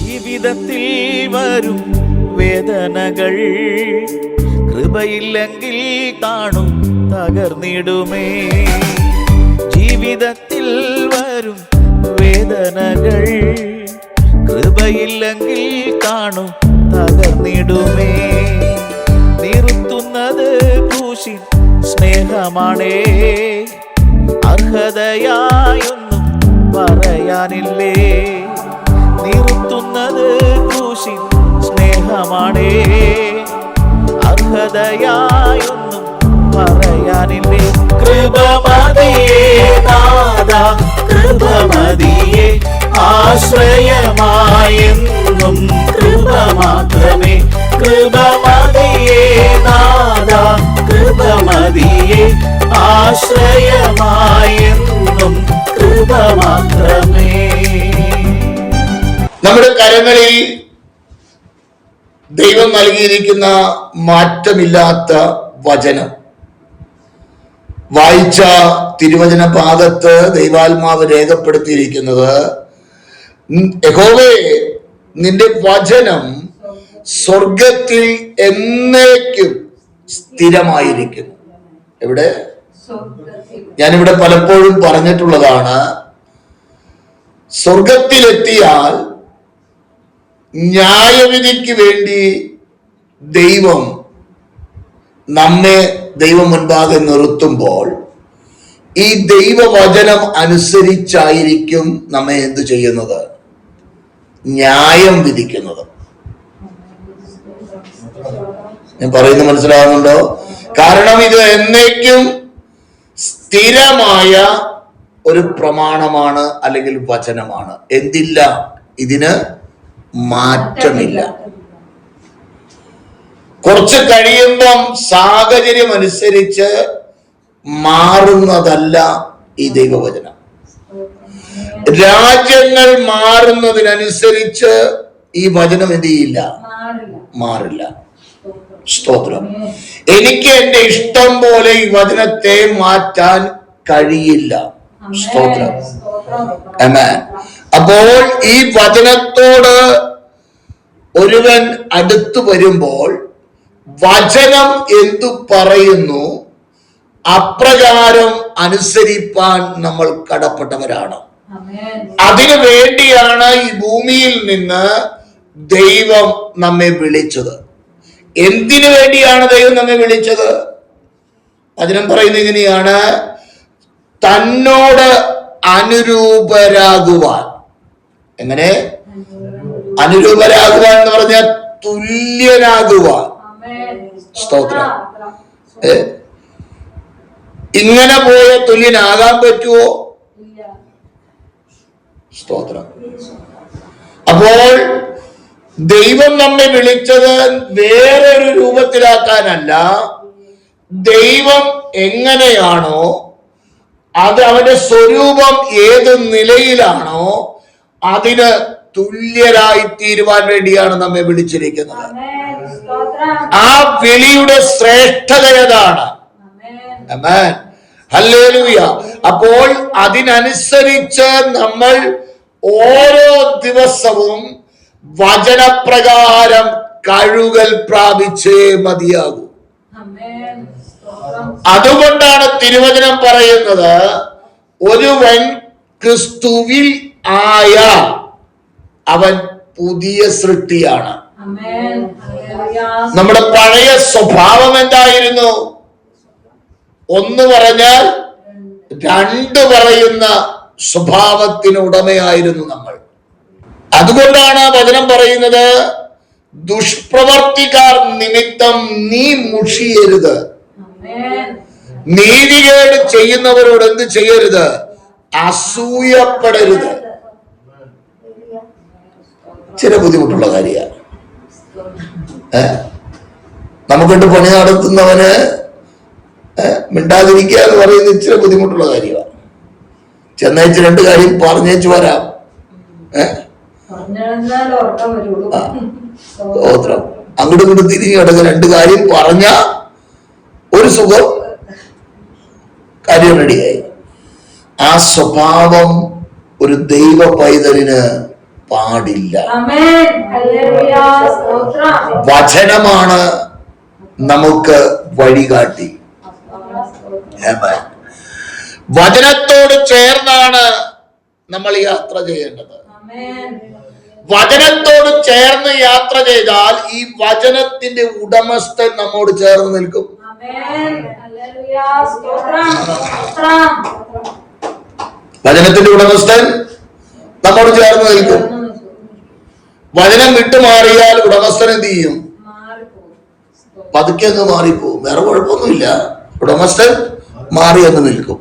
ജീവിതത്തിൽ വരും വേദനകൾ കൃപയില്ലെങ്കിൽ കാണും തകർന്നിടുമേ. ജീവിതത്തിൽ വരും വേദനകൾ കൃപയില്ലെങ്കിൽ കാണും തകർന്നിടുമേ. നിർത്തുന്നത് ക്രൂശിൻ സ്നേഹമാണേ, അർഹതയായൊന്നും പറയാനില്ലേ. നിർത്തുന്നത് ക്രൂശിൻ സ്നേഹമാണേ, അർഹതയായൊന്നും പറയാനില്ലേ. കൃപമതിയേ നാഥ കൃപമതിയേ, ആശ്രയമായെന്നും കൃപ മാത്രമേ. കൃപമതിയേ നാഥ കൃപമതിയേ, ആശ്രയമായെന്നും കൃപ മാത്രമേ. നമ്മുടെ കരങ്ങളിൽ ദൈവം നൽകിയിരിക്കുന്ന മാറ്റമില്ലാത്ത വചനം, വായിച്ച തിരുവചന ഭാഗത്ത് ദൈവാത്മാവ് രേഖപ്പെടുത്തിയിരിക്കുന്നത്, യഹോവേ നിന്റെ വചനം സ്വർഗത്തിൽ എന്നേക്കും സ്ഥിരമായിരിക്കുന്നു. എവിടെ? ഞാനിവിടെ പലപ്പോഴും പറഞ്ഞിട്ടുള്ളതാണ്, സ്വർഗത്തിലെത്തിയാൽ ന്യായവിധിക്ക് വേണ്ടി ദൈവം നമ്മെ ദൈവം മുൻപാകെ നിർത്തുമ്പോൾ ഈ ദൈവവചനം അനുസരിച്ചായിരിക്കും നമ്മെ എന്ത് ചെയ്യുന്നത്? ന്യായം വിധിക്കുന്നത്. ഞാൻ പറയുന്നത് മനസ്സിലാകുന്നുണ്ടോ? കാരണം ഇത് എന്നേക്കും സ്ഥിരമായ ഒരു പ്രമാണമാണ്, അല്ലെങ്കിൽ വചനമാണ്. എന്തില്ല? ഇതിന് മാറ്റമില്ല. കുറച്ച് കഴിയുമ്പം സാഹചര്യം അനുസരിച്ച് മാറുന്നതല്ല ഈ ദൈവവചനം. രാജ്യങ്ങൾ മാറുന്നതിനനുസരിച്ച് ഈ വചനം എന്ത് ചെയ്യില്ല? മാറില്ല. സ്തോത്രം. എനിക്ക് എന്റെ ഇഷ്ടം പോലെ ഈ വചനത്തെ മാറ്റാൻ കഴിയില്ല. സ്തോത്രം. ആമേൻ. അപ്പോൾ ഈ വചനത്തോട് ഒരുവൻ അടുത്തു വരുമ്പോൾ വചനം എന്തു പറയുന്നു അപ്രകാരം അനുസരിപ്പാൻ നമ്മൾ കടപ്പെട്ടവരാണ്. അതിനു വേണ്ടിയാണ് ഈ ഭൂമിയിൽ നിന്ന് ദൈവം നമ്മെ വിളിച്ചത്. എന്തിനു വേണ്ടിയാണ് ദൈവം നമ്മെ വിളിച്ചത്? വചനം പറയുന്നത് ഇങ്ങനെയാണ്, തന്നോട് അനുരൂപരാകുവാൻ. എങ്ങനെ അനുരൂപരാകുവാൻ എന്ന് പറഞ്ഞാൽ തുല്യനാകുവാൻ. സ്തോത്രം. ഇങ്ങനെ പോയ തുല്യനാകാൻ പറ്റുമോ? സ്തോത്രം. അപ്പോൾ ദൈവം നമ്മെ വിളിച്ചത് വേറൊരു രൂപത്തിലാക്കാനല്ല. ദൈവം എങ്ങനെയാണോ, അത് അവന്റെ സ്വരൂപം ഏത് നിലയിലാണോ അതിന് തുല്യരായി തീരുവാൻ വേണ്ടിയാണ് നമ്മെ വിളിച്ചിരിക്കുന്നത്. ആ വിളിയുടെ ശ്രേഷ്ഠത ഏതാണ്? ആമേൻ. ഹല്ലേലൂയ. അപ്പോൾ അതിനനുസരിച്ച് നമ്മൾ ഓരോ ദിവസവും വചനപ്രകാരം കഴുകൽ പ്രാപിച്ചേ മതിയാകൂ. അതുകൊണ്ടാണ് തിരുവചനം പറയുന്നത്, ഒരുവൻ ക്രിസ്തുവിൽ ആയ അവൻ പുതിയ സൃഷ്ടിയാണ്. നമ്മുടെ പഴയ സ്വഭാവം എന്തായിരുന്നു? ഒന്ന് പറഞ്ഞാൽ രണ്ട് പറയുന്ന സ്വഭാവത്തിന് ഉടമയായിരുന്നു നമ്മൾ. അതുകൊണ്ടാണ് വചനം പറയുന്നത്, ദുഷ്പ്രവർത്തിക്കാർ നിമിത്തം നീ മുഷിയരുത്. നീതികേട് ചെയ്യുന്നവരോട് എന്ത് ചെയ്യരുത്? അസൂയപ്പെടരുത്. ചില ബുദ്ധിമുട്ടുള്ള കാര്യമാണ്. നമുക്കിട്ട് പണി നടത്തുന്നവന് മിണ്ടാതിരിക്കുക എന്ന് പറയുന്നത് ഇച്ചിരി ബുദ്ധിമുട്ടുള്ള കാര്യമാണ്. ചെന്നേച്ച് രണ്ട് കാര്യം പറഞ്ഞേച്ച് വരാം. സ്തോത്രം. അങ്ങോട്ടും ഇങ്ങോട്ടും തിരിഞ്ഞു കിടക്കുക, രണ്ട് കാര്യം പറഞ്ഞ ഒരു സുഖം, കാര്യം റെഡിയായി. ആ സ്വഭാവം ഒരു ദൈവ പൈതലിന് പാടില്ല. വചനമാണ് നമുക്ക് വഴികാട്ടി. വചനത്തോട് ചേർന്നാണ് നമ്മൾ യാത്ര ചെയ്യേണ്ടത്. വചനത്തോട് ചേർന്ന് യാത്ര ചെയ്താൽ ഈ വചനത്തിന്റെ ഉടമസ്ഥൻ നമ്മോട് ചേർന്ന് നിൽക്കും. വചനത്തിന്റെ ഉടമസ്ഥൻ നമ്മോട് ചേർന്ന് നിൽക്കും. വചനം വിട്ടുമാറിയാൽ ഉടമസ്ഥൻ എന്ത് ചെയ്യും? പതുക്കെ അങ്ങ് മാറിപ്പോവും. വേറെ കുഴപ്പമൊന്നുമില്ല, ഉടമസ്ഥൻ മാറി അങ്ങ് നിൽക്കും.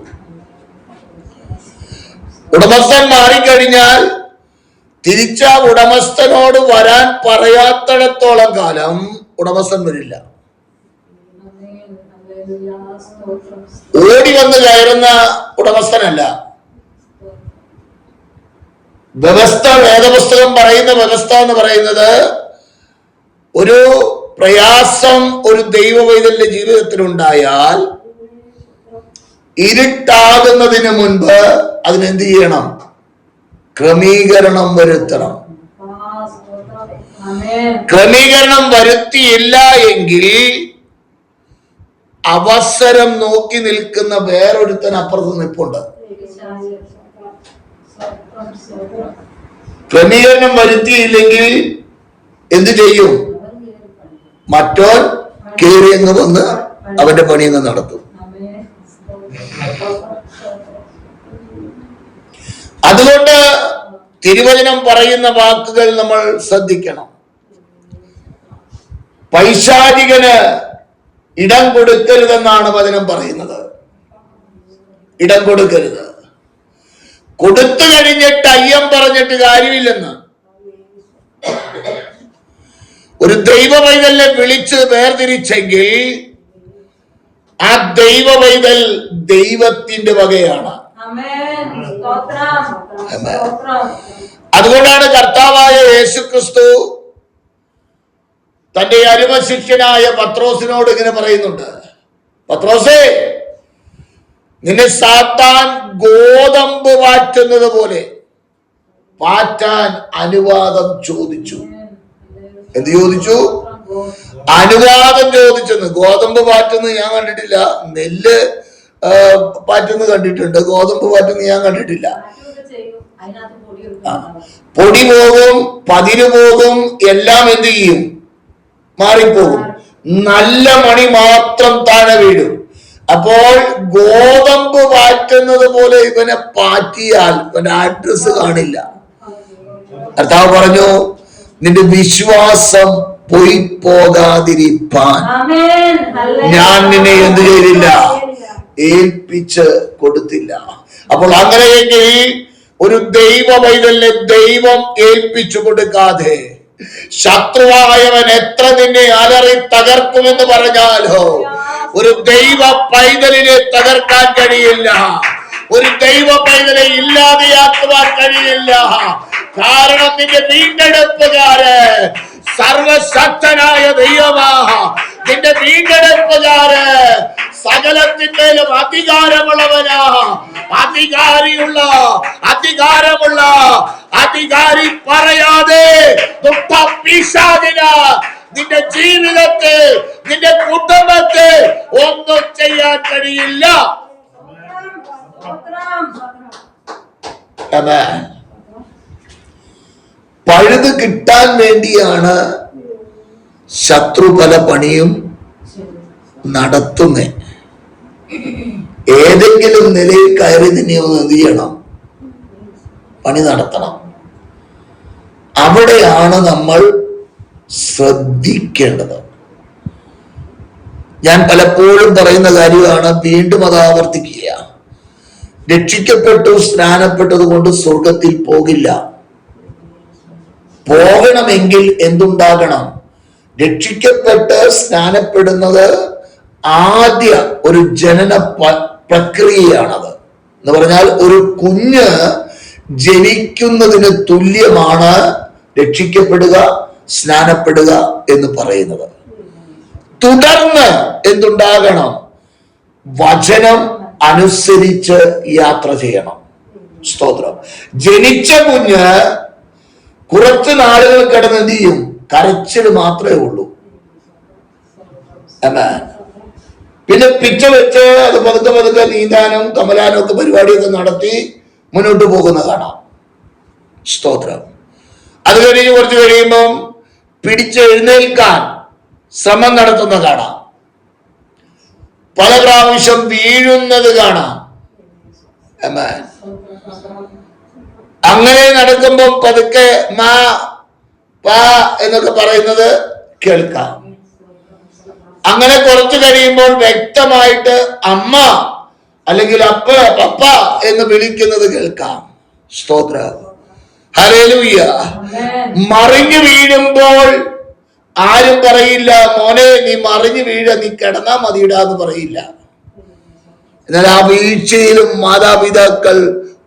ഉടമസ്ഥൻ മാറിക്കഴിഞ്ഞാൽ തിരിച്ച ഉടമസ്ഥനോട് വരാൻ പറയാത്തിടത്തോളം കാലം ഉടമസ്ഥൻ വരില്ല. ഓടി വന്ന് കയറുന്ന ഉടമസ്ഥനല്ല. വ്യവസ്ഥ, വേദപുസ്തകം പറയുന്ന വ്യവസ്ഥ എന്ന് പറയുന്നത്, ഒരു പ്രയാസം ഒരു ദൈവവൈതലിന്റെ ജീവിതത്തിലുണ്ടായാൽ ഇരുട്ടാകുന്നതിന് മുൻപ് അതിനെന്ത് ചെയ്യണം? ക്രമീകരണം വരുത്തണം. ക്രമീകരണം വരുത്തിയില്ല എങ്കിൽ അവസരം നോക്കി നിൽക്കുന്ന വേറൊരുത്തൻ അപ്പുറത്ത് നിൽപ്പുണ്ട്. ക്രമീകരണം വരുത്തിയില്ലെങ്കിൽ എന്ത് ചെയ്യും? മറ്റോൻ കയറി അങ്ങ് വന്ന് അവന്റെ പണിയങ്ങ് നടത്തും. അതുകൊണ്ട് തിരുവചനം പറയുന്ന വാക്കുകൾ നമ്മൾ ശ്രദ്ധിക്കണം. പൈശാചികന് ഇടം കൊടുക്കരുതെന്നാണ് വചനം പറയുന്നത്. ഇടം കൊടുക്കരുത്. കൊടുത്തു കഴിഞ്ഞിട്ട് അയ്യം പറഞ്ഞിട്ട് കാര്യമില്ലെന്ന്. ഒരു ദൈവ പൈതലിനെ വിളിച്ച് വേർതിരിച്ചെങ്കിൽ ആ ദൈവ പൈതൽ ദൈവത്തിന്റെ വകയാണ്. അതുകൊണ്ടാണ് കർത്താവായ യേശുക്രിസ്തു തന്റെ അരുമശിഷ്യനായ പത്രോസിനോട് ഇങ്ങനെ പറയുന്നുണ്ട്: പത്രോസേ, നിന്നെ സാത്താൻ ഗോതമ്പ് പാറ്റുന്നത് പോലെ പാറ്റാൻ അനുവാദം ചോദിച്ചു. എന്ത് ചോദിച്ചു? അനുവാദം ചോദിച്ചെന്ന്. ഗോതമ്പ് പാറ്റുന്നത് ഞാൻ കണ്ടിട്ടില്ല. നെല്ല് പാറ്റുന്നത് കണ്ടിട്ടുണ്ട്, ഗോതമ്പ് പാറ്റുന്നത് ഞാൻ കണ്ടിട്ടില്ല. പൊടി പോകും, പതിര് പോകും, എല്ലാം എന്ത് ചെയ്യും? മാറിപ്പോകും. നല്ല മണി മാത്രം താഴെ വീഴും. അപ്പോൾ ഗോതമ്പ് പാറ്റുന്നത് പോലെ ഇവനെ പാറ്റിയാൽ ഇവന്റെ അഡ്രസ് കാണില്ല. കർത്താവ് പറഞ്ഞു, നിന്റെ വിശ്വാസം പോയി പോകാതിരിപ്പാൻ ഞാൻ നിന്നെ എന്ത് ചെയ്തില്ല? ഏൽപ്പിച്ച് കൊടുത്തില്ല. അപ്പോൾ അങ്ങനെയെങ്കിൽ ഒരു ദൈവ പൈതലിനെ ദൈവം ഏൽപ്പിച്ചു കൊടുക്കാതെ ശത്രുവായവൻ എത്ര നിന്നെ അലറി തകർക്കുമെന്ന് പറഞ്ഞാലോ ഒരു ദൈവ പൈതലിനെ തകർക്കാൻ കഴിയില്ല. ഒരു ദൈവ പൈതലെ ഇല്ലാതെയാക്കുവാൻ കഴിയില്ല. കാരണം നിന്റെ വീണ്ടെടുപ്പുകാര് സർവശക്തനായ ദൈവമാ. നിന്റെ വീണ്ടെടുപ്പുകാര് സകലത്തിന്മേലും അധികാരമുള്ളവനാ. അധികാരമുള്ള അധികാരി പറയാതെ ദുഷ്ട പിശാചിന് നിന്റെ ജീവിതത്തെ, നിന്റെ കുടുംബത്തെ ഒന്നും ചെയ്യാൻ കഴിയില്ല. പഴുത് കിട്ടാൻ വേണ്ടിയാണ് ശത്രു പല പണിയും നടത്തുന്നേ. ഏതെങ്കിലും നിലയിൽ കയറി നിന്നെ ഒന്ന് എന്ത് ചെയ്യണം? പണി നടത്തണം. അവിടെയാണ് നമ്മൾ ശ്രദ്ധിക്കേണ്ടത്. ഞാൻ പലപ്പോഴും പറയുന്ന കാര്യമാണ്, വീണ്ടും അത് ആവർത്തിക്കുക. രക്ഷിക്കപ്പെട്ടു, സ്നാനപ്പെട്ടത് കൊണ്ട് സ്വർഗത്തിൽ പോകില്ല. പോകണമെങ്കിൽ എന്തുണ്ടാകണം? രക്ഷിക്കപ്പെട്ട് സ്നാനപ്പെടുന്നത് ആദ്യ ഒരു ജനന പ്രക്രിയയാണത്. എന്ന് പറഞ്ഞാൽ ഒരു കുഞ്ഞ് ജനിക്കുന്നതിന് തുല്യമാണ് രക്ഷിക്കപ്പെടുക, സ്നാനപ്പെടുക എന്ന് പറയുന്നത്. തുടർന്ന് എന്തുണ്ടാകണം? വചനം അനുസരിച്ച് യാത്ര ചെയ്യണം. സ്തോത്രം. ജനിച്ച കുഞ്ഞ് കുറച്ച് നാളുകൾ കിടന്ന് എന്ത് ചെയ്യും? കരച്ചിൽ മാത്രമേ ഉള്ളൂ. പിന്നെ പിച്ച വെച്ച് അത് പതുക്കെ പതുക്കെ നീന്താനും കമലാനും ഒക്കെ പരിപാടിയൊക്കെ നടത്തി മുന്നോട്ട് പോകുന്ന കാണാം. സ്തോത്രം. അത് കഴിഞ്ഞ് കുറച്ച് കഴിയുമ്പം പിടിച്ചെഴുന്നേൽക്കാൻ ശ്രമം നടത്തുന്ന കാണാം. പല പ്രാവശ്യം വീഴുന്നത് കാണാം. അങ്ങനെ നടക്കുമ്പോൾ പതുക്കെ മാ പാ എന്നൊക്കെ പറയുന്നത് കേൾക്കാം. അങ്ങനെ കുറച്ചു കഴിയുമ്പോൾ വ്യക്തമായിട്ട് അമ്മ അല്ലെങ്കിൽ അപ്പ പപ്പ എന്ന് വിളിക്കുന്നത് കേൾക്കാം. സ്തോത്രം. ഹല്ലേലൂയ. മറിഞ്ഞു വീഴുമ്പോൾ ആരും പറയില്ല, മോനെ നീ മറിഞ്ഞു വീഴ, നീ കിടന്നാ മതിയിടാന്ന് പറയില്ല. എന്നാൽ ആ വീഴ്ചയിലും മാതാപിതാക്കൾ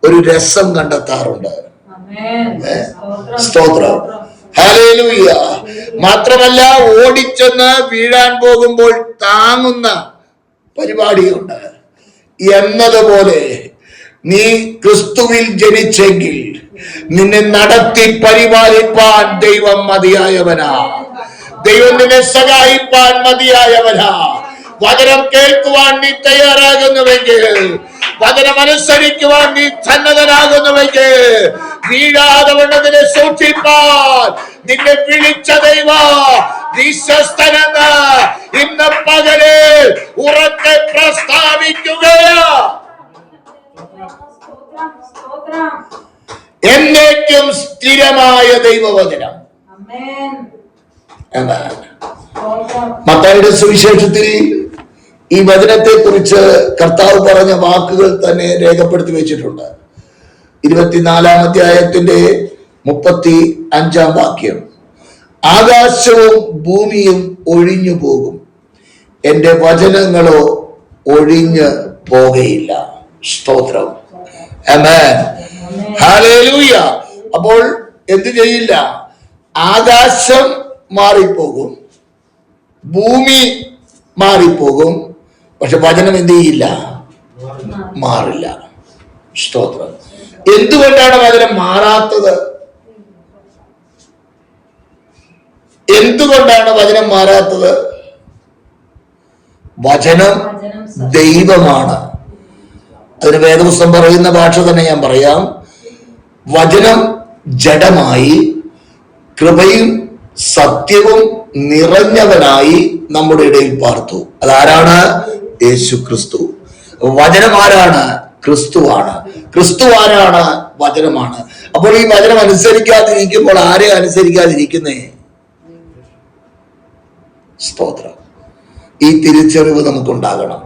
ഒരു രസം കണ്ടെത്താറുണ്ട്. സ്തോത്രം. ഹല്ലേലൂയ. മാത്രമല്ല, ഓടിച്ചെന്ന് വീഴാൻ പോകുമ്പോൾ താങ്ങുന്ന പരിപാടിയുണ്ട്. എന്നതുപോലെ നീ ക്രിസ്തുവിൽ ജനിച്ചെങ്കിൽ നിന്നെ നടത്തി പരിപാലിപ്പാൻ ദൈവം മതിയായവനാ. ദൈവം നിന്നെ സഹായിപ്പാൻ മതിയായവനാ. വചനം കേൾക്കുവാൻ നീ തയ്യാറാകുന്നുവെങ്കിൽ, വചനം അനുസരിക്കുവാൻ നീ സന്നദ്ധനാകുന്നുവെങ്കിൽ, വീഴാതെ വണ്ണതിനെ സൂക്ഷിപ്പാൻ നിന്നെ വിളിച്ച ദൈവം വിശ്വസ്തനെന്ന് ഇന്ന് പകലിൽ ഉറക്കെ പ്രസ്താവിക്കുകയാ. എന്നേക്കും സ്ഥിരമായ ദൈവവചനം. മത്തായിയുടെ സുവിശേഷത്തിൽ ഈ വചനത്തെ കുറിച്ച് കർത്താവ് പറഞ്ഞ വാക്കുകൾ തന്നെ രേഖപ്പെടുത്തി വെച്ചിട്ടുണ്ട്. 24-ാം അധ്യായത്തിന്റെ 35-ാം വാക്യം, ആകാശവും ഭൂമിയും ഒഴിഞ്ഞു പോകും, എന്റെ വചനങ്ങളോ ഒഴിഞ്ഞു പോകയില്ല. സ്തോത്രം. ആമേൻ. ഹല്ലേലൂയ. അപ്പോൾ എന്ത് ചെയ്യില്ല? ആകാശം മാറിപ്പോകും, ഭൂമി മാറിപ്പോകും, പക്ഷെ വചനം എന്ത് ചെയ്യില്ല? മാറില്ല. സ്തോത്രം. എന്തുകൊണ്ടാണ് വചനം മാറാത്തത്? എന്തുകൊണ്ടാണ് വചനം മാറാത്തത്? വചനം ദൈവമാണ്. അതിന് വേദപുസ്തകം പറയുന്ന ഭാഷ തന്നെ ഞാൻ പറയാം. വചനം ജഡമായി കൃപയും സത്യവും നിറഞ്ഞവനായി നമ്മുടെ ഇടയിൽ പാർത്തു. അതാരാണ്? യേശു ക്രിസ്തു. വചനം ആരാണ്? ക്രിസ്തുവാണ്. ക്രിസ്തു ആരാണ്? വചനമാണ്. അപ്പോൾ ഈ വചനം അനുസരിക്കാതിരിക്കുമ്പോൾ ആരെ അനുസരിക്കാതിരിക്കുന്നേ? സ്തോത്രം. ഈ തിരിച്ചറിവ് നമുക്കുണ്ടാകണം.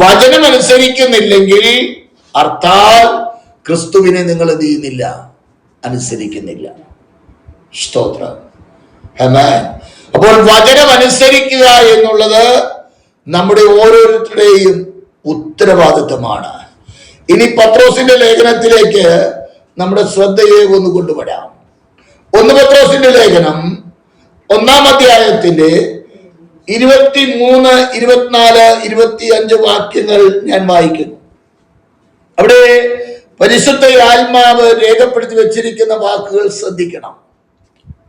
വചനം അനുസരിക്കുന്നില്ലെങ്കിൽ അർത്ഥാൽ ക്രിസ്തുവിനെ നിങ്ങൾ എന്ത് ചെയ്യുന്നില്ല? അനുസരിക്കുന്നില്ല. സ്തോത്രം. ആമേൻ. അപ്പോൾ വചനം അനുസരിക്കുക എന്നുള്ളത് നമ്മുടെ ഓരോരുത്തരുടെയും ഉത്തരവാദിത്തമാണ്. ഇനി പത്രോസിന്റെ ലേഖനത്തിലേക്ക് നമ്മുടെ ശ്രദ്ധയെ ഒന്ന് കൊണ്ടുവരാം. 1 പത്രോസിന്റെ ലേഖനം 1-ാം അധ്യായത്തിന്റെ 23, 24, 25 വാക്യങ്ങൾ ഞാൻ വായിക്കുന്നു. അവിടെ പരിശുദ്ധ ആത്മാവ് രേഖപ്പെടുത്തി വെച്ചിരിക്കുന്ന വാക്കുകൾ ശ്രദ്ധിക്കണം.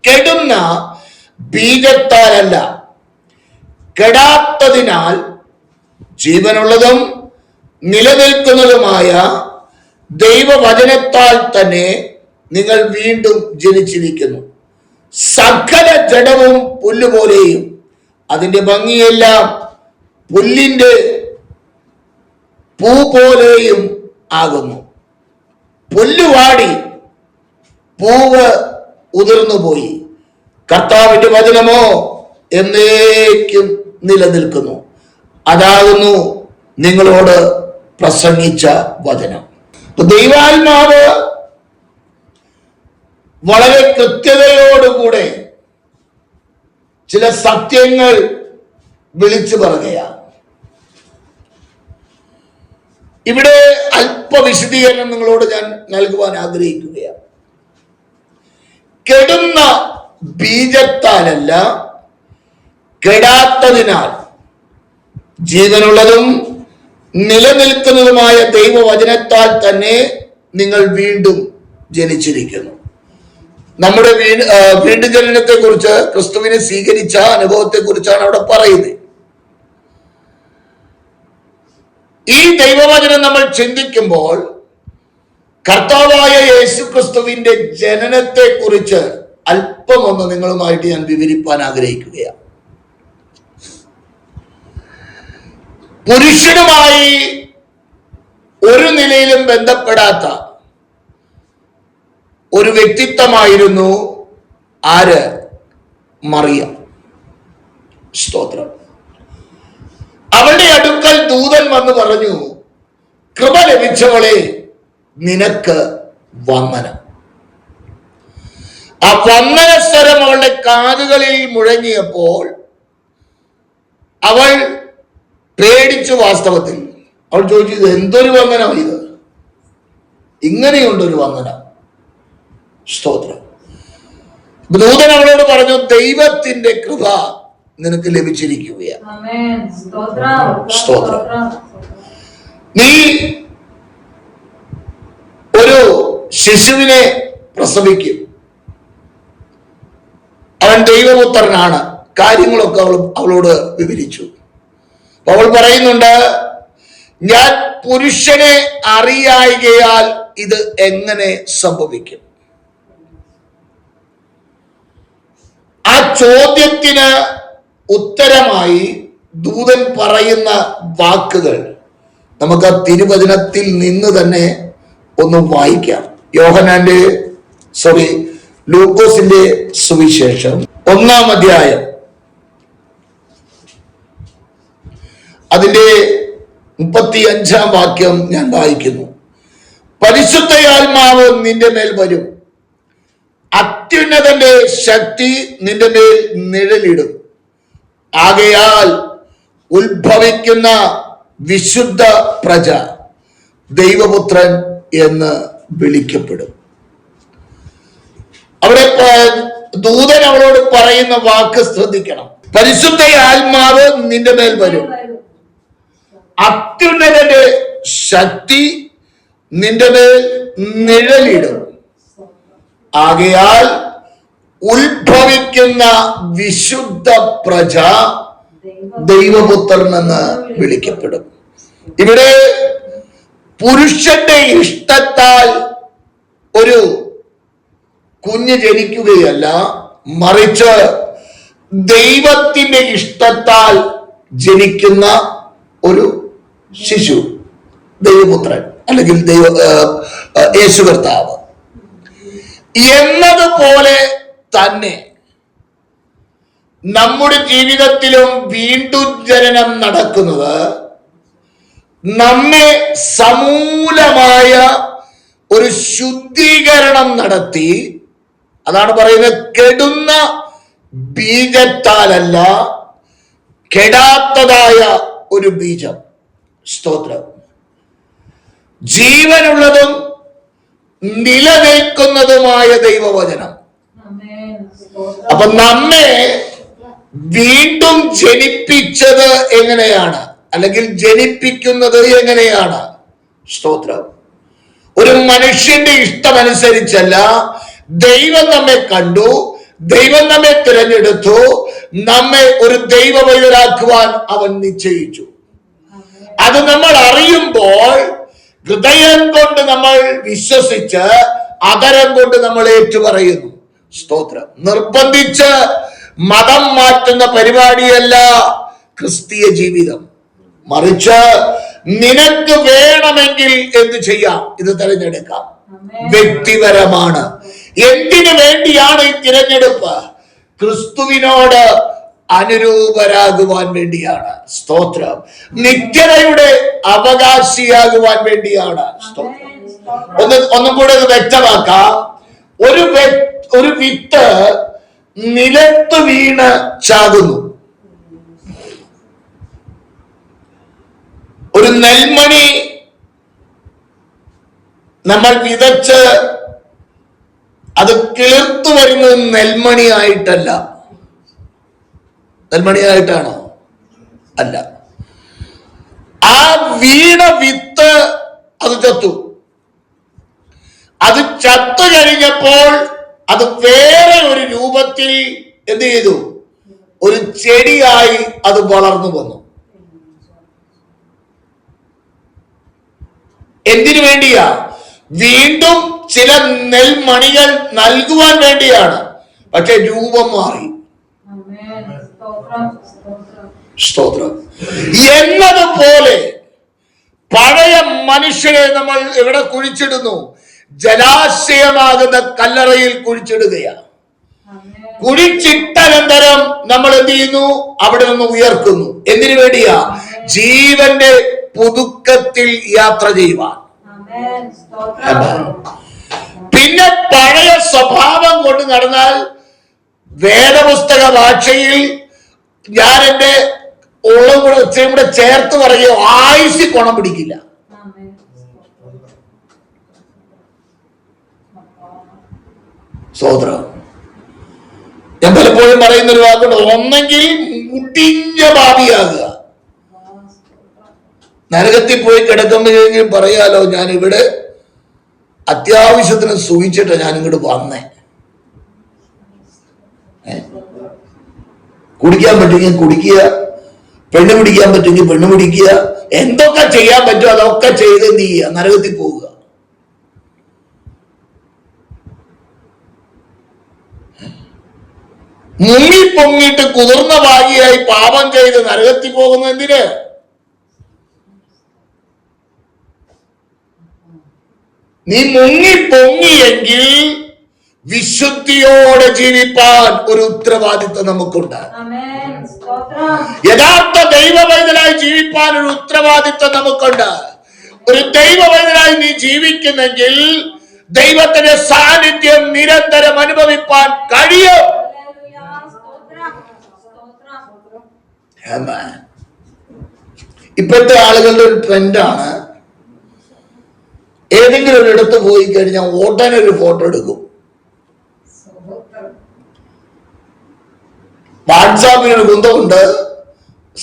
കെടുന്ന ബീജത്താലല്ല, കെടാത്തതിനാൽ ജീവനുള്ളതും നിലനിൽക്കുന്നതുമായ ദൈവവചനത്താൽ തന്നെ നിങ്ങൾ വീണ്ടും ജനിച്ചിരിക്കുന്നു. സകല ജഡവും പുല്ലുപോലെയും അതിന്റെ ഭംഗിയെല്ലാം പുല്ലിന്റെ പൂ പോലെയും ആകുന്നു. പുല്ലുവാടി, പൂവ് ഉതിർന്നുപോയി, കർത്താവിന്റെ വചനമോ എന്നേക്കും നിലനിൽക്കുന്നു. അതാകുന്നു നിങ്ങളോട് പ്രസംഗിച്ച വചനം. ദൈവാത്മാവ് വളരെ കൃത്യതയോടുകൂടെ ചില സത്യങ്ങൾ വിളിച്ചു പറയുകയാണ്. ഇവിടെ അല്പ വിശദീകരണം നിങ്ങളോട് ഞാൻ നൽകുവാൻ ആഗ്രഹിക്കുകയാണ്. കെടുന്ന ബീജത്താലല്ല, കെടാത്തതിനാൽ ജീവനുള്ളതും നിലനിൽക്കുന്നതുമായ ദൈവവചനത്താൽ തന്നെ നിങ്ങൾ വീണ്ടും ജനിച്ചിരിക്കുന്നു. നമ്മുടെ വീണ്ടും ജനനത്തെ കുറിച്ച്, ക്രിസ്തുവിനെ സ്വീകരിച്ച അനുഭവത്തെ കുറിച്ചാണ് അവിടെ പറയുന്നത്. ഈ ദൈവവചനം നമ്മൾ ചിന്തിക്കുമ്പോൾ കർത്താവായ യേശു ക്രിസ്തുവിന്റെ ജനനത്തെ കുറിച്ച് അല്പം ഒന്ന് നിങ്ങളുമായിട്ട് ഞാൻ വിവരിപ്പാൻ ആഗ്രഹിക്കുകയാണ്. പുരുഷനുമായി ഒരു നിലയിലും ബന്ധപ്പെടാത്ത ഒരു വ്യക്തിത്വമായിരുന്നു ആര്? മറിയം. സ്തോത്രം. അവളുടെ അടുക്കൽ ദൂതൻ വന്ന് പറഞ്ഞു, കൃപ ലഭിച്ചവളെ, നിനക്ക് വന്ദനം. ആ വന്ദന സ്വരം അവളുടെ കാതുകളിൽ മുഴങ്ങിയപ്പോൾ അവൾ പേടിച്ചു. വാസ്തവത്തിൽ അവൾ ചോദിച്ചു, ഇത് എന്തൊരു വന്ദനം, ഇത് ഇങ്ങനെയുണ്ടൊരു വന്ദനം. സ്തോത്രം. ദൂതൻ അവളോട് പറഞ്ഞു, ദൈവത്തിന്റെ കൃപ നിനക്ക് ലഭിച്ചിരിക്കുകയാണ്. സ്തോത്രം. നീ ഒരു ശിശുവിനെ പ്രസവിക്കും, അവൻ ദൈവപുത്രനാണ്. കാര്യങ്ങളൊക്കെ അവളോട് വിവരിച്ചു. അവൾ പറയുന്നുണ്ട്, ഞാൻ പുരുഷനെ അറിയായികയാൽ ഇത് എങ്ങനെ സംഭവിക്കും? ആ ചോദ്യത്തിന് ഉത്തരമായി ദൂതൻ പറയുന്ന വാക്കുകൾ നമുക്ക് ആ തിരുവചനത്തിൽ നിന്ന് തന്നെ ഒന്ന് വായിക്കാം. ലൂക്കോസിന്റെ സുവിശേഷം 1-ാം അധ്യായം അതിന്റെ 35-ാം വാക്യം ഞാൻ വായിക്കുന്നു. പരിശുദ്ധയാത്മാവ് നിന്റെ മേൽ വരും, അത്യുന്നതന്റെ ശക്തി നിന്റെ മേൽ നിഴലിടും. ആകയാൽ ഉത്ഭവിക്കുന്ന വിശുദ്ധ പ്രജ ദൈവപുത്രൻ എന്ന് വിളിക്കപ്പെടും. അവിടെ ദൂതൻ അവളോട് പറയുന്ന വാക്ക് ശ്രദ്ധിക്കണം. പരിശുദ്ധ ആത്മാവ് നിന്റെ മേൽ വരും, അത്യുന്നതന്റെ ശക്തി നിന്റെ മേൽ നിഴലിടും. ആകയാൽ ഉത്ഭവിക്കുന്ന വിശുദ്ധ പ്രജ ദൈവപുത്രൻ എന്ന് വിളിക്കപ്പെടും. ഇവിടെ പുരുഷന്റെ ഇഷ്ടത്താൽ ഒരു കുഞ്ഞ് ജനിക്കുകയല്ല, മറിച്ച് ദൈവത്തിന്റെ ഇഷ്ടത്താൽ ജനിക്കുന്ന ഒരു ശിശു, ദൈവപുത്രൻ അല്ലെങ്കിൽ യേശു കർത്താവ്. എന്നതുപോലെ തന്നെ നമ്മുടെ ജീവിതത്തിലും വീണ്ടും ജനനം നടക്കുന്നത് നമ്മെ സമൂലമായ ഒരു ശുദ്ധീകരണം നടത്തി, അതാണ് പറയുന്നത്, കെടുന്ന ബീജത്താലല്ല, കെടാത്തതായ ഒരു ബീജം. സ്തോത്രം. ജീവനുള്ളതും നിലനിൽക്കുന്നതുമായ ദൈവവചനം. അപ്പൊ നമ്മെ വീണ്ടും ജനിപ്പിച്ചത് എങ്ങനെയാണ്, അല്ലെങ്കിൽ ജനിപ്പിക്കുന്നത് എങ്ങനെയാണ്? സ്തോത്രം. ഒരു മനുഷ്യന്റെ ഇഷ്ടമനുസരിച്ചല്ല. ദൈവം നമ്മെ കണ്ടു, ദൈവം നമ്മെ തിരഞ്ഞെടുത്തു, നമ്മെ ഒരു ദൈവവൈതലാക്കുവാൻ അവൻ നിശ്ചയിച്ചു. അത് നമ്മൾ അറിയുമ്പോൾ ഹൃദയം കൊണ്ട് നമ്മൾ വിശ്വസിച്ച് അധരം കൊണ്ട് നമ്മൾ ഏറ്റുപറയുന്നു. സ്തോത്രം. നിർബന്ധിച്ച് മതം മാറ്റുന്ന പരിപാടിയല്ല ക്രിസ്തീയ ജീവിതം, മറിച്ച് നിനക്ക് വേണമെങ്കിൽ എന്ത് ചെയ്യാം, ഇത് തിരഞ്ഞെടുക്കാം. വ്യക്തിപരമാണ്. എന്തിനു വേണ്ടിയാണ് ഈ തിരഞ്ഞെടുപ്പ്? ക്രിസ്തുവിനോട് അനുരൂപരാകുവാൻ വേണ്ടിയാണ്. സ്തോത്രം. നിത്യതയുടെ അവകാശിയാകുവാൻ വേണ്ടിയാണ്. സ്തോത്രം. ഒന്നും കൂടെ വ്യക്തമാക്കാം. ഒരു വിത്ത് നിലത്ത് വീണ് ചാകുന്നു. ഒരു നെൽമണി നമ്മൾ വിതച്ച് അത് കിളിർത്തു വരുന്നത് നെൽമണിയായിട്ടല്ല. നെൽമണിയായിട്ടാണോ? അല്ല. ആ വീണ വിത്ത് അത് ചത്തു. അത് ചത്തു കഴിഞ്ഞപ്പോൾ അത് വേറെ ഒരു രൂപത്തിൽ എന്ത് ചെയ്തു? ഒരു ചെടിയായി അത് വളർന്നു വന്നു. എന്തിനു വേണ്ടിയാ? വീണ്ടും ചില നെൽമണികൾ നൽകുവാൻ വേണ്ടിയാണ്. പക്ഷെ രൂപം മാറി. സ്തോത്രം. എന്നതുപോലെ പഴയ മനുഷ്യരെ നമ്മൾ എവിടെ കുഴിച്ചിടുന്നു? ജലാശയമാകുന്ന കല്ലറയിൽ കുഴിച്ചിടുകയാണ്. കുഴിച്ചിട്ടനന്തരം നമ്മൾ എന്ത് ചെയ്യുന്നു? അവിടെ നിന്ന് ഉയർക്കുന്നു. എന്തിനു വേണ്ടിയാ? ജീവന്റെ പുതുക്കത്തിൽ യാത്ര ചെയ്യുവാൻ. പിന്നെ പഴയ സ്വഭാവം കൊണ്ട് നടന്നാൽ വേദപുസ്തക ഭാഷയിൽ ഞാൻ എന്റെ ഉള്ളം കൂടെ ഒച്ചയും കൂടെ ചേർത്ത് പറയുകയോ ആയുസ് ഗുണം പിടിക്കില്ല. സോദരം, ഞാൻ പലപ്പോഴും പറയുന്ന ഒരു വാക്കുണ്ട്, ഒന്നെങ്കിൽ മുടിഞ്ഞ ഭാവിയാകുക. നരകത്തിൽ പോയി കിടക്കുമ്പോഴെങ്കിലും പറയാലോ, ഞാൻ ഇവിടെ അത്യാവശ്യത്തിന് സൂചിച്ചിട്ട് ഞാൻ ഇങ്ങോട്ട് വന്നേ. കുടിക്കാൻ പറ്റുമെങ്കിൽ കുടിക്കുക, പെണ്ണ് പിടിക്കാൻ പറ്റുമെങ്കിൽ പെണ്ണ് പിടിക്കുക, എന്തൊക്കെ ചെയ്യാൻ പറ്റുമോ അതൊക്കെ ചെയ്ത് എന്ത് ചെയ്യുക? നരകത്തിൽ പോവുക. മുങ്ങിപ്പൊങ്ങിയിട്ട് കുതിർന്ന ഭാഗ്യയായി പാപം ചെയ്ത് നരകത്തിൽ പോകുന്ന എന്തിന്? നീ മുങ്ങിപ്പൊങ്ങിയെങ്കിൽ വിശുദ്ധിയോടെ ജീവിപ്പാൻ ഒരു ഉത്തരവാദിത്വം നമുക്കുണ്ട്. യഥാർത്ഥ ദൈവവൈതലായി ജീവിപ്പാൻ ഒരു ഉത്തരവാദിത്വം നമുക്കുണ്ട്. ഒരു ദൈവവൈതലായി നീ ജീവിക്കുന്നെങ്കിൽ ദൈവത്തിന്റെ സാന്നിധ്യം നിരന്തരം അനുഭവിപ്പാൻ കഴിയും. ഇപ്പോഴത്തെ ആളുകളുടെ ഒരു ട്രെൻഡാണ്, ഏതെങ്കിലും ഒരിടത്ത് പോയി കഴിഞ്ഞാൽ ഉടനെ ഒരു ഫോട്ടോ എടുക്കും. വാട്സാപ്പിനൊരു ബന്ധമുണ്ട്,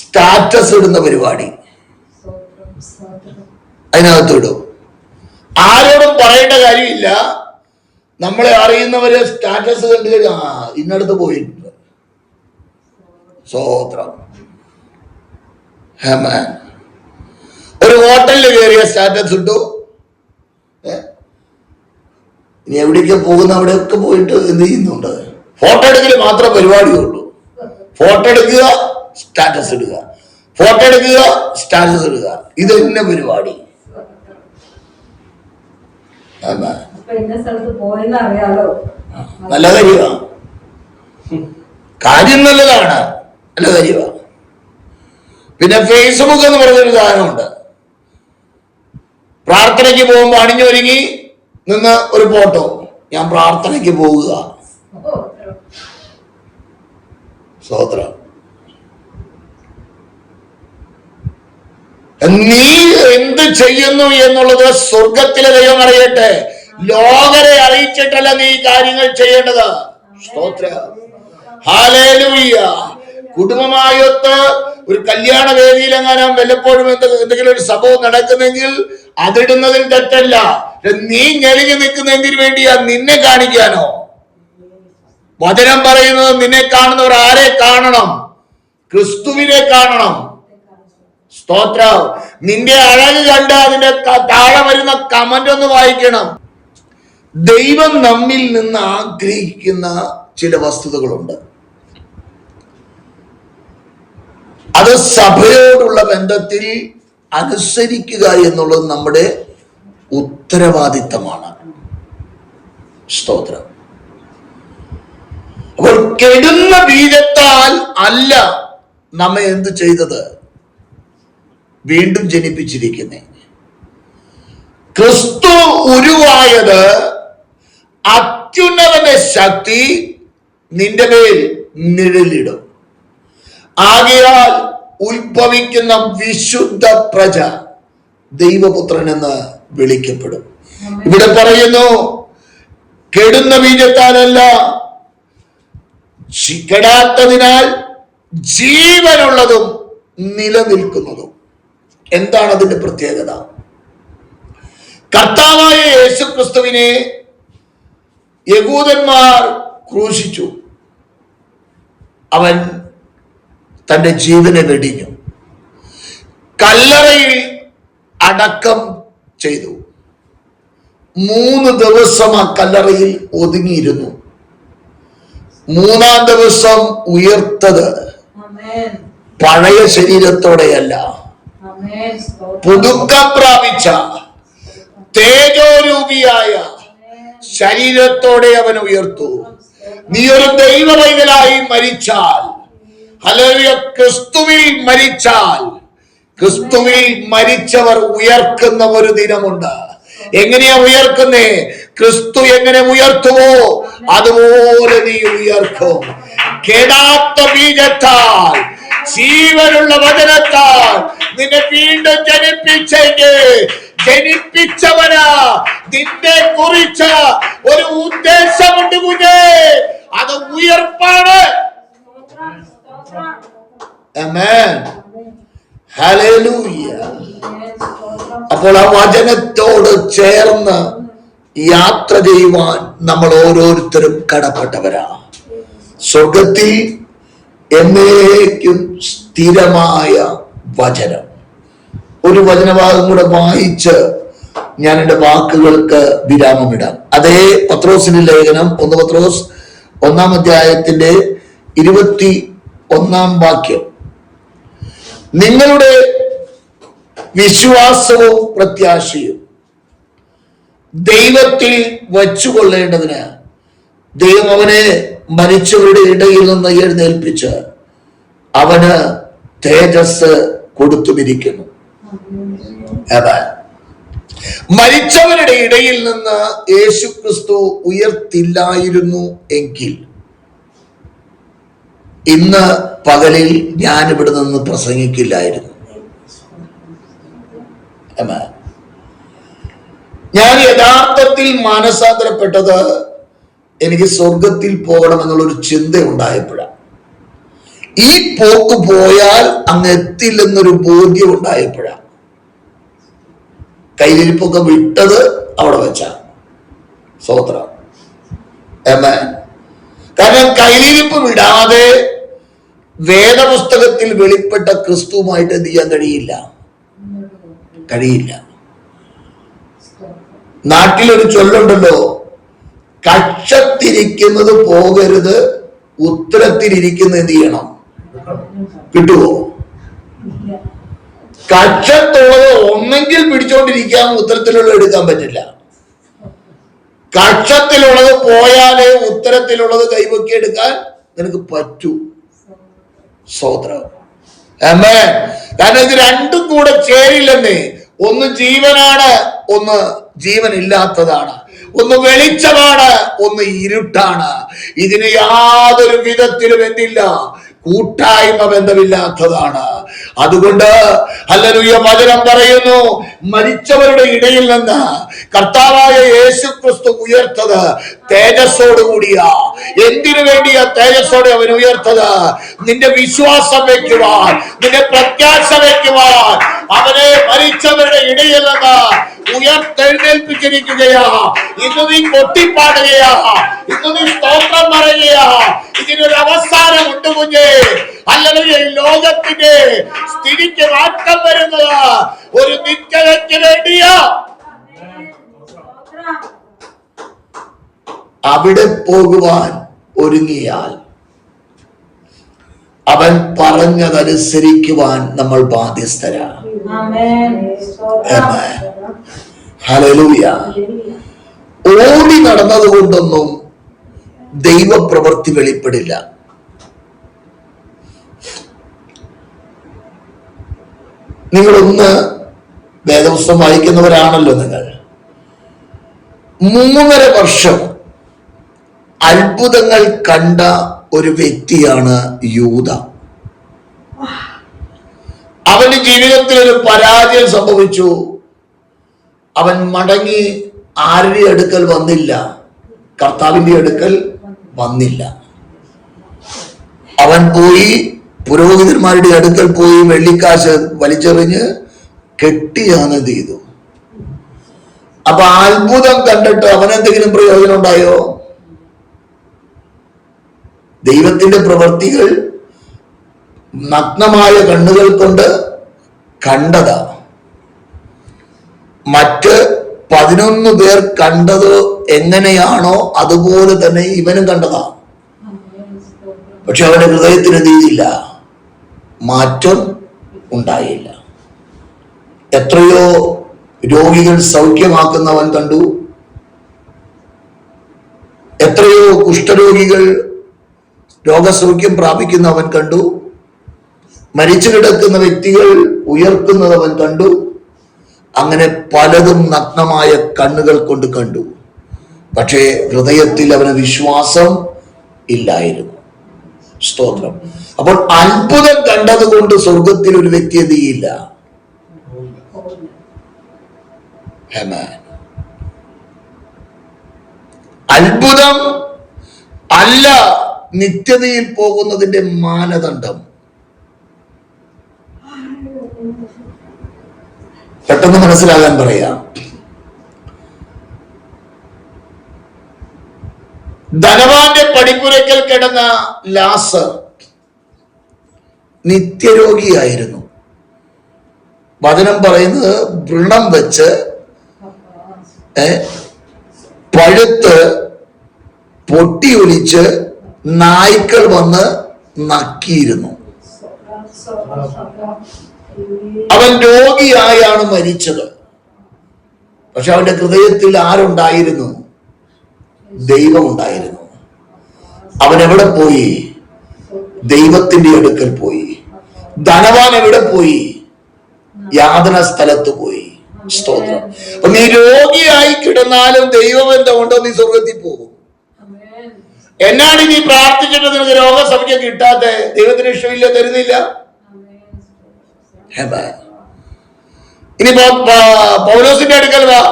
സ്റ്റാറ്റസ് ഇടുന്ന പരിപാടി അതിനകത്ത് ഇടും. ആരോടും പറയേണ്ട കാര്യമില്ല. നമ്മളെ അറിയുന്നവര് സ്റ്റാറ്റസ് കണ്ടു കഴിഞ്ഞാൽ ഇന്നടത്ത് പോയിട്ടുണ്ട്. സ്വോത്രം. ഒരു ഹോട്ടലിൽ കയറിയ സ്റ്റാറ്റസ് ഇട്ടു. ഇനി എവിടേക്ക് പോകുന്ന അവിടെയൊക്കെ പോയിട്ട് എന്ത് ചെയ്യുന്നുണ്ട്? ഫോട്ടോ എടുക്കൽ മാത്രമേ പരിപാടിയുള്ളൂ. ഫോട്ടോ എടുക്കുക, സ്റ്റാറ്റസ് ഇടുക, ഫോട്ടോ എടുക്കുക, സ്റ്റാറ്റസ് ഇടുക, ഇത് തന്നെ പരിപാടി. നല്ല കാര്യമാണ്, കാര്യം നല്ലതാണ്, നല്ല കാര്യമാണ്. പിന്നെ ഫേസ്ബുക്ക് എന്ന് പറഞ്ഞൊരു സാധനമുണ്ട്. പ്രാർത്ഥനയ്ക്ക് പോകുമ്പോൾ അണിഞ്ഞൊരുങ്ങി നിന്ന് ഒരു ഫോട്ടോ, ഞാൻ പ്രാർത്ഥനയ്ക്ക് പോവുക. സ്തോത്രം. നീ എന്ത് ചെയ്യുന്നു എന്നുള്ളത് സ്വർഗത്തിലെ ദൈവം അറിയട്ടെ. ലോകരെ അറിയിച്ചിട്ടല്ല നീ കാര്യങ്ങൾ ചെയ്യേണ്ടത്. സ്തോത്രം. ഹല്ലേലൂയ. കുടുംബമായൊത്ത് ഒരു കല്യാണ വേദിയിലെങ്ങാനും വല്ലപ്പോഴും എന്തെങ്കിലും ഒരു സംഭവം നടക്കുന്നെങ്കിൽ അതിടുന്നതിൽ തെറ്റല്ല. നീ ഞെളിഞ്ഞു നിൽക്കുന്നതിന് വേണ്ടിയാ? നിന്നെ കാണിക്കാനോ? വചനം പറയുന്നത് നിന്നെ കാണുന്നവർ ആരെ കാണണം? ക്രിസ്തുവിനെ കാണണം. സ്തോത്രം. നിന്റെ അഴക് കണ്ട് അതിന്റെ താഴെ വരുന്ന കമന്റ് ഒന്ന് വായിക്കണം. ദൈവം നമ്മിൽ നിന്ന് ആഗ്രഹിക്കുന്ന ചില വസ്തുതകളുണ്ട്. അത് സഭയോടുള്ള ബന്ധത്തിൽ അനുസരിക്കുക എന്നുള്ളത് നമ്മുടെ ഉത്തരവാദിത്തമാണ്. സ്തോത്രം. അപ്പോൾ കെടുന്ന ബീജത്താൽ അല്ല നമ്മെ എന്ത് ചെയ്തത്? വീണ്ടും ജനിപ്പിച്ചിരിക്കുന്നേ. ക്രിസ്തു ഉരുവായത് അത്യുന്നതന്റെ ശക്തി നിന്റെ മേൽ നിഴലിടും. ആകയാൽ ഉത്ഭവിക്കുന്ന വിശുദ്ധ പ്രജ ദൈവപുത്രൻ എന്ന് വിളിക്കപ്പെടും. ഇവിടെ പറയുന്നു, കെടുന്ന ബീജത്താലല്ല, കെടാത്തതിനാൽ ജീവനുള്ളതും നിലനിൽക്കുന്നതും. എന്താണ് അതിന്റെ പ്രത്യേകത? കർത്താവായ യേശു ക്രിസ്തുവിനെ യഹൂദന്മാർ ക്രൂശിച്ചു. അവൻ തന്റെ ജീവനെ വെടിഞ്ഞു. കല്ലറയിൽ അടക്കം ചെയ്തു. 3 ദിവസം ആ കല്ലറയിൽ ഒതുങ്ങിയിരുന്നു. 3-ാം ദിവസം ഉയർത്തത് പഴയ ശരീരത്തോടെയല്ല, പുതുക്കം പ്രാപിച്ച തേജോരൂപിയായ ശരീരത്തോടെ അവൻ ഉയർത്തു. നീ ഒരു ദൈവ പൈതലായി മരിച്ചാൽ, ഹല്ലേലൂയ, ക്രിസ്തുവിൽ മരിച്ചാൽ, ക്രിസ്തുവിൽ മരിച്ചവർ ഉയർക്കുന്ന ഒരു ദിനമുണ്ട്. എങ്ങനെയാ ഉയർക്കുന്നേ? ക്രിസ്തു എങ്ങനെ ഉയർത്തുവോ അതുപോലെ നീ ഉയർക്കും. കേടാത്ത ബീജത്താൽ, ജീവനുള്ള വചനത്താൽ നിന്നെ വീണ്ടും ജനിപ്പിച്ചവനാ നിന്നെ കുറിച്ച ഒരു ഉദ്ദേശമുണ്ട് കുഞ്ഞേ, അത് ഉയർപ്പാണ്. ആമേൻ, ഹല്ലേലൂയ. അപ്പോൾ ആ വചനത്തോട് ചേർന്ന് യാത്ര ചെയ്യുവാൻ നമ്മൾ ഓരോരുത്തരും കടപ്പെട്ടവരാ. സ്വർഗത്തിൽ എന്നേക്കും സ്ഥിരമായ വചനം. ഒരു വചനഭാഗം കൂടെ വായിച്ച് ഞാൻ എൻ്റെ വാക്കുകൾക്ക് വിരാമമിടാം. അതേ പത്രോസിന്റെ ലേഖനം 1 പത്രോസ് 1-ാം അധ്യായത്തിന്റെ 21-ാം വാക്യം. നിങ്ങളുടെ വിശ്വാസവും പ്രത്യാശയും ദൈവത്തിൽ വച്ചുകൊള്ളേണ്ടതിന് ദൈവം അവനെ മരിച്ചവരുടെ ഇടയിൽ നിന്ന് എഴുന്നേൽപ്പിച്ച് അവന് തേജസ് കൊടുത്തുമിരിക്കുന്നു. മരിച്ചവരുടെ ഇടയിൽ നിന്ന് യേശു ക്രിസ്തു ഉയർത്തില്ലായിരുന്നു എങ്കിൽ ഇന്ന് പകലിൽ ഞാൻ ഇവിടെ നിന്ന് പ്രസംഗിക്കില്ലായിരുന്നു. ഞാൻ യഥാർത്ഥത്തിൽ മാനസാന്തരപ്പെട്ടത് എനിക്ക് സ്വർഗത്തിൽ പോകണം എന്നുള്ളൊരു ചിന്ത ഉണ്ടായപ്പോഴാണ്. ഈ പോക്ക് പോയാൽ അങ്ങ് എത്തില്ലെന്നൊരു ബോധ്യം ഉണ്ടായപ്പോഴാണ് കയ്യിലിരിപ്പൊക്കെ വിട്ടത് അവിടെ വെച്ചാ. സ്തോത്രം. കാരണം കയ്യിലിരിപ്പ് വിടാതെ വേദപുസ്തകത്തിൽ വെളിപ്പെട്ട ക്രിസ്തുവുമായിട്ട് എന്ത് ചെയ്യാൻ കഴിയില്ല. നാട്ടിലൊരു ചൊല്ലുണ്ടല്ലോ, കക്ഷത്തിരിക്കുന്നത് പോകരുത്, ഉത്തരത്തിലിരിക്കുന്നത് എന്ത് ചെയ്യണം? കിട്ടുമോ? കക്ഷത്തുള്ളത് ഒന്നെങ്കിൽ പിടിച്ചോണ്ടിരിക്കാം, ഉത്തരത്തിലുള്ളത് എടുക്കാൻ പറ്റില്ല. കക്ഷത്തിലുള്ളത് പോയാലേ ഉത്തരത്തിലുള്ളത് കൈവക്കി എടുക്കാൻ നിനക്ക് പറ്റൂ. സ്തോത്രം. ആമേൻ. കാരണം ഇത് രണ്ടും കൂടെ ചേരില്ലെന്നേ. ഒന്ന് ജീവനാണ്, ഒന്ന് ജീവനില്ലാത്തതാണ്. ഒന്ന് വെളിച്ചമാണ്, ഒന്ന് ഇരുട്ടാണ്. ഇതിന് യാതൊരു വിധത്തിലും എന്തില്ല, കൂട്ടായ്മ ബന്ധമില്ലാത്തതാണ്. അതുകൊണ്ട് ഹല്ലേലൂയ വചനം പറയുന്നു, മരിച്ചവരുടെ ഇടയിൽ നിന്ന് കർത്താവായ യേശു ക്രിസ്തു ഉയർത്തത് തേജസ്സോടുകൂടിയാ. എന്തിനു വേണ്ടിയാ തേജസ്സോടെ അവൻ ഉയർത്തത്? നിന്റെ വിശ്വാസം വെക്കുവാൻ, നിന്റെ പ്രത്യാശ വെക്കുവാൻ അവനെ മരിച്ചവരുടെ ഇടയിൽ നിന്ന് ഉയർത്തെഴുന്നേൽപ്പിച്ചിരിക്കുകയാ. ഇന്ന് നീ കൊട്ടിപ്പാടുകയാ, ഇന്ന് നീ സ്തോത്രം പറയുകയാ. ഇതിനൊരു അവസാനമുണ്ട് കുഞ്ഞേ. അല്ലെങ്കിൽ ലോകത്തിന്റെ സ്ഥിതിക്ക് മാറ്റം വരുന്നത് ഒരു നിത്യതയ്ക്ക് വേണ്ടിയാ. അവിടെ പോകുവാൻ ഒരുങ്ങിയാൽ അവൻ പറഞ്ഞതനുസരിക്കുവാൻ നമ്മൾ ബാധ്യസ്ഥരാ. ഹല്ലേലൂയ. ഓടി നടന്നത് കൊണ്ടൊന്നും ദൈവപ്രവൃത്തി വെളിപ്പെടില്ല. നിങ്ങളൊന്ന് വേദപുസ്തകം വായിക്കുന്നവരാണല്ലോ നിങ്ങൾ. 3.5 വർഷം അത്ഭുതങ്ങൾ കണ്ട ഒരു വ്യക്തിയാണ് യൂദ. അവന്റെ ജീവിതത്തിൽ ഒരു പരാജയം സംഭവിച്ചു. അവൻ മടങ്ങി ആരുടെ അടുക്കൽ വന്നില്ല, കർത്താവിന്റെ അടുക്കൽ വന്നില്ല. അവൻ പോയി പുരോഹിതന്മാരുടെ അടുക്കൽ പോയി വെള്ളിക്കാശ് വലിച്ചെറിഞ്ഞ് കെട്ടിയാണ് ചെയ്തു. അപ്പൊ അത്ഭുതം കണ്ടിട്ട് അവനെന്തെങ്കിലും പ്രയോജനം ഉണ്ടായോ? ദൈവത്തിന്റെ പ്രവൃത്തികൾ നഗ്നമായ കണ്ണുകൾ കൊണ്ട് കണ്ടതാ. മറ്റ് 11 പേർ കണ്ടത് എങ്ങനെയാണോ അതുപോലെ തന്നെ ഇവനും കണ്ടതാ. പക്ഷെ അവന്റെ ഹൃദയത്തിന് തീയില്ല, മാറ്റം ഉണ്ടായില്ല. എത്രയോ രോഗികൾ സൗഖ്യമാക്കുന്നവൻ കണ്ടു, എത്രയോ കുഷ്ഠരോഗികൾ രോഗസൗഖ്യം പ്രാപിക്കുന്നവൻ കണ്ടു, മരിച്ചു കിടക്കുന്ന വ്യക്തികൾ ഉയർത്തുന്നവൻ കണ്ടു. അങ്ങനെ പലതും നഗ്നമായ കണ്ണുകൾ കൊണ്ട് കണ്ടു. പക്ഷേ ഹൃദയത്തിൽ അവന് വിശ്വാസം ഇല്ലായിരുന്നു. സ്തോത്രം. അപ്പോൾ അത്ഭുതം കണ്ടത് കൊണ്ട് സ്വർഗത്തിൽ ഒരു വ്യക്തി എന്ത് ചെയ്യില്ല? അത്ഭുതം അല്ല നിത്യതയിൽ പോകുന്നതിന്റെ മാനദണ്ഡം. പെട്ടെന്ന് മനസ്സിലാകാൻ പറയാം. ധനവാന്റെ പടിപ്പുരയ്ക്കൽ കിടന്ന ലാസർ നിത്യരോഗിയായിരുന്നു. വചനം പറയുന്നത് വ്രണം വെച്ച് പഴുത്ത് പൊട്ടി ഒലിച്ച് നായ്ക്കൾ വന്ന് നക്കിയിരുന്നു. അവൻ രോഗിയായാണ് മരിച്ചത്. പക്ഷെ അവന്റെ ഹൃദയത്തിൽ ആരുണ്ടായിരുന്നു? ദൈവം ഉണ്ടായിരുന്നു. അവൻ എവിടെ പോയി? ദൈവത്തിന്റെ അടുക്കൽ പോയി. ധനവാൻ എവിടെ പോയി? യാതന സ്ഥലത്ത് പോയി. സ്തോത്രം. അപ്പൊ നീ രോഗിയായി കിടന്നാലും ദൈവം എന്തുകൊണ്ടോ നീ സ്വർഗത്തിൽ പോകും. എന്നാണ് നീ പ്രാർത്ഥിച്ചിട്ട് നിനക്ക് രോഗസൗഖ്യം കിട്ടാത്ത? ദൈവത്തിന് ഇഷ്ടമില്ല, തരുന്നില്ല. ഇനി പൗലോസിന്റെ അടുക്കൽ വാ.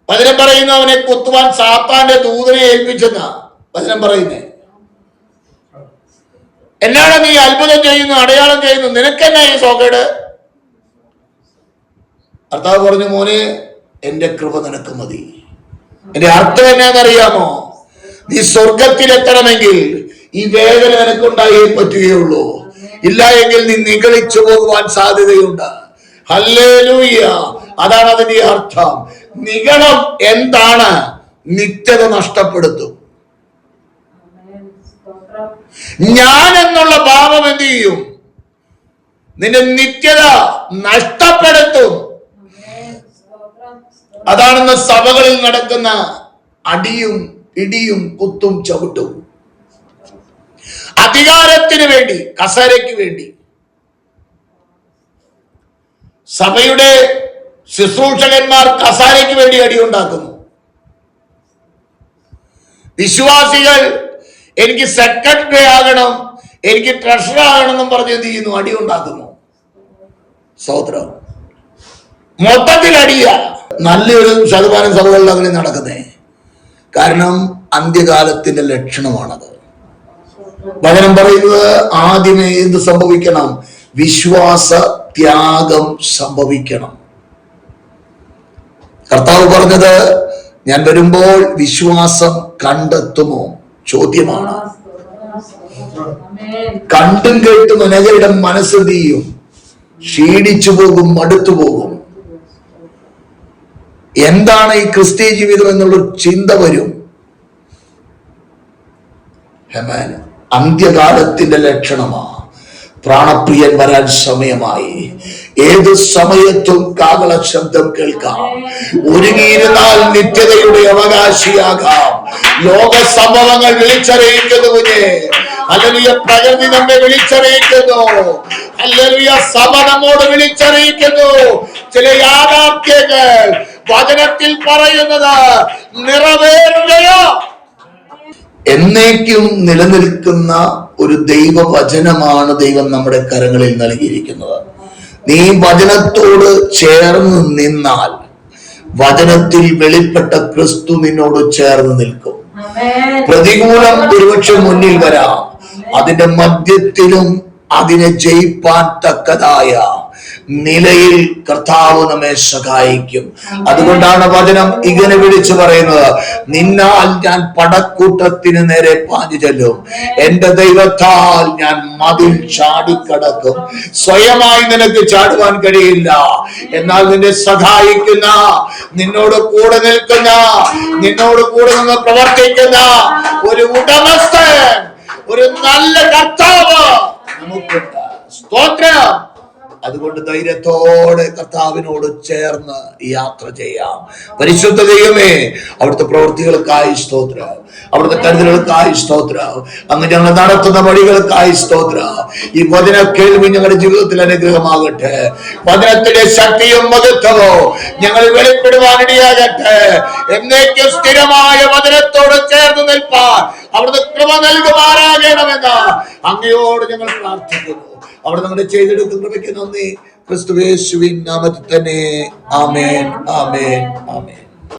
വചനം പറയുന്ന അവനെ കുത്തുവാൻ സാത്താന്റെ ദൂതനെ ഏൽപ്പിച്ചെന്നാ വചനം പറയുന്നേ. എന്നാണ് നീ അത്ഭുതം ചെയ്യുന്നു, അടയാളം ചെയ്യുന്നു, നിനക്കെന്നാ ഈ സോക്കേട്? കർത്താവ് പറഞ്ഞു, മോനെ എന്റെ കൃപ നിനക്ക് മതി. എന്റെ അർത്ഥം എന്നാന്നറിയാമോ? നീ സ്വർഗത്തിലെത്തണമെങ്കിൽ ഈ വേദന നിനക്കുണ്ടായേ പറ്റുകയുള്ളൂ. ഇല്ല എങ്കിൽ നീ നിഗളിച്ചു പോകുവാൻ സാധ്യതയുണ്ട്. ഹല്ലേലൂയ. അതാണ് അതിന്റെ അർത്ഥം. നിഗളം എന്താണ്? നിത്യത നഷ്ടപ്പെടുത്തും. ഞാൻ എന്നുള്ള ഭാവം എന്ത് ചെയ്യും? നിന്റെ നിത്യത നഷ്ടപ്പെടുത്തും. അതാണെന്ന് സഭകളിൽ നടക്കുന്ന അടിയും ഇടിയും കുത്തും ചവിട്ടും. അധികാരത്തിന് വേണ്ടി, കസേരയ്ക്ക് വേണ്ടി സഭയുടെ ശുശ്രൂഷകന്മാർ കസാരയ്ക്ക് വേണ്ടി അടിയുണ്ടാക്കുന്നു. വിശ്വാസികൾ എനിക്ക് സെക്രട്ടറി ആകണം, എനിക്ക് ട്രഷറർ ആകണം എന്നും പറഞ്ഞ് എന്ത് ചെയ്യുന്നു? അടിയുണ്ടാക്കുന്നു. സഹോദരം, മൊത്തത്തിൽ അടിയ. നല്ലൊരു ശതമാനം സഭകളിൽ അങ്ങനെ നടക്കുന്നേ. കാരണം അന്ത്യകാലത്തിന്റെ ലക്ഷണമാണത്. വചനം പറയുന്നത് ആദ്യമേ എന്ത് സംഭവിക്കണം? വിശ്വാസ ത്യാഗം സംഭവിക്കണം. കർത്താവ് പറഞ്ഞത്, ഞാൻ വരുമ്പോൾ വിശ്വാസം കണ്ടെത്തുമോ? ചോദ്യമാണ്. കണ്ടും കേട്ടും അനേകരുടെ മനസ്സെന്ത് ചെയ്യും? ക്ഷീണിച്ചു പോകും, മടുത്തു പോകും. എന്താണ് ഈ ക്രിസ്തീയ ജീവിതം എന്നുള്ളൊരു ചിന്ത വരും. അന്ത്യകാലത്തിന്റെ ലക്ഷണമാ. പ്രാണപ്രിയൻ വരാൻ സമയമായി. ഏത് സമയത്തും കാഹള ശബ്ദം കേൾക്കാം. ഒരുങ്ങിയിരുന്നാൽ നിത്യതയുടെ അവകാശിയാകാം. ലോക സംഭവങ്ങൾ വിളിച്ചറിയിക്കുന്നു കുഞ്ഞെ. ഹല്ലേലൂയ. പ്രകൃതി നമ്മെ വിളിച്ചറിയിക്കുന്നു. ഹല്ലേലൂയ. സഭ നമ്മോട് വിളിച്ചറിയിക്കുന്നു. ചില യാഥാർത്ഥ്യങ്ങൾ വചനത്തിൽ പറയുന്നത് നിറവേറുകയോ. എന്നേക്കും നിലനിൽക്കുന്ന ഒരു ദൈവവചനമാണ് ദൈവം നമ്മുടെ കരങ്ങളിൽ നൽകിയിരിക്കുന്നത്. നീ വചനത്തോട് ചേർന്ന് നിന്നാൽ വചനത്തിൽ വെളിപ്പെട്ട ക്രിസ്തു നിന്നോട് ചേർന്ന് നിൽക്കും. പ്രതികൂലം ഒരുപക്ഷെ മുന്നിൽ വരാം. അതിന്റെ മധ്യത്തിലും അതിനെ ജയിപ്പാൻ തക്കതായ നിലയിൽ കർത്താവ് നമ്മെ സഹായിക്കും. അതുകൊണ്ടാണ് വചനം ഇങ്ങനെ വിളിച്ചു പറയുന്നത്, നിന്നാൽ ഞാൻ പടക്കൂട്ടത്തിന് നേരെ പാഞ്ഞു ചെല്ലും, എന്റെ ദൈവത്താൽ ഞാൻ മതിൽ ചാടിക്കടക്കും. സ്വയമായി നിനക്ക് ചാടുവാൻ കഴിയില്ല, എന്നാൽ നിന്നെ സഹായിക്കുന്ന, നിന്നോട് കൂടെ നിൽക്കുന്ന, നിന്നോട് കൂടെ നിന്ന് പ്രവർത്തിക്കുന്ന ഒരു ഉടമസ്ഥൻ, ഒരു നല്ല കർത്താവ് നമുക്കുണ്ട്. സ്തോത്രം. അതുകൊണ്ട് ധൈര്യത്തോടെ കർത്താവിനോട് ചേർന്ന് യാത്ര ചെയ്യാം. പരിശുദ്ധ ദൈവമേ, അവിടുത്തെ പ്രവൃത്തികൾക്കായി സ്തോത്രം, അവിടുത്തെ കരുതലുകൾക്കായി സ്തോത്രം, അങ്ങ് ഞങ്ങൾ നടത്തുന്ന വഴികൾക്കായി സ്തോത്രം. ഈ വചന കേൾവി ഞങ്ങളുടെ ജീവിതത്തിൽ അനുഗ്രഹമാകട്ടെ. വചനത്തിന്റെ ശക്തിയും മഹത്വവും ഞങ്ങൾ വെളിപ്പെടുവാനിടയാകട്ടെ. എന്നേക്കും സ്ഥിരമായ വചനത്തോട് ചേർന്ന് നിൽപ്പാൻ അവിടുത്തെ കൃപ നൽകുമാറാകണമെന്ന് അങ്ങയോട് ഞങ്ങൾ പ്രാർത്ഥിക്കുന്നു. അവിടെ നമ്മുടെ ചെയ്തെടുക്കുന്ന കൃപയ്ക്ക് നന്ദി. ക്രിസ്തുയേശുവിൻ നാമത്തിൽ തന്നെ. ആമേൻ, ആമേൻ, ആമേൻ.